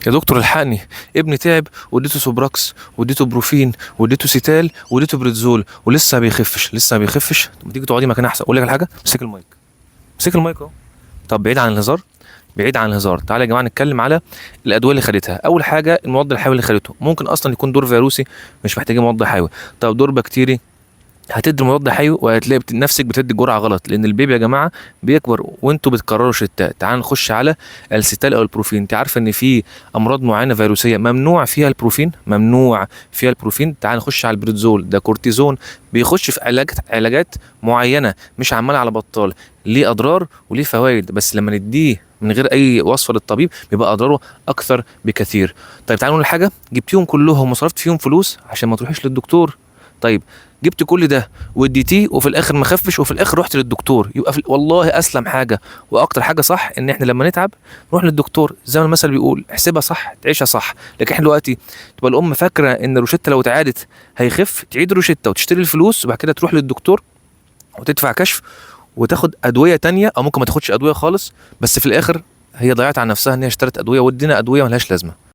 يا دكتور الحقني، ابني تعب واديته سوبراكس واديته بروفين واديته سيتال واديته بريتزول ولسه ما بيخفش لسه ما بيخفش. طب ما تيجي تقعدي مكان احسن. اقول لك على حاجه، امسك المايك، امسك المايك اهو. طب بعيد عن الهزار، بعيد عن الهزار، تعالى يا جماعه نتكلم على الادويه اللي خدتها. اول حاجه المضاد الحيوي اللي خدته ممكن اصلا يكون دور فيروسي، مش محتاجين مضاد حيوي. طب دور بكتيري، هتدي مضاد حيوي وهتلاقي نفسك بتدي جرعه غلط، لان البيبي يا جماعه بيكبر وانتوا بتكرروا شتات. تعال نخش على السيتال او البروفين. انت عارف ان في امراض معينه فيروسيه ممنوع فيها البروفين، ممنوع فيها البروفين. تعال نخش على البريتزول، ده كورتيزون، بيخش في علاجات معينه، مش عمال على بطال، ليه اضرار وليه فوائد، بس لما نديه من غير اي وصفه للطبيب بيبقى اضراره اكثر بكثير. طيب تعالوا نقول حاجه، جبتيهم كلهم وصرفت فيهم فلوس عشان ما تروحيش للدكتور. طيب جبت كل ده واديتيه وفي الاخر ما خفش وفي الاخر رحت للدكتور، يبقى والله اسلم حاجه واكتر حاجه صح ان احنا لما نتعب نروح للدكتور. زي ما المثل بيقول، احسبها صح تعيشها صح. لكن احنا دلوقتي تبقى الام فاكره ان الروشته لو اتعادت هيخف، تعيد الروشته وتشتري الفلوس وبعد كده تروح للدكتور وتدفع كشف وتاخد ادويه تانية، او ممكن ما تاخدش ادويه خالص، بس في الاخر هي ضيعت على نفسها ان هي اشترت ادويه وادينا ادويه ملهاش لازمه.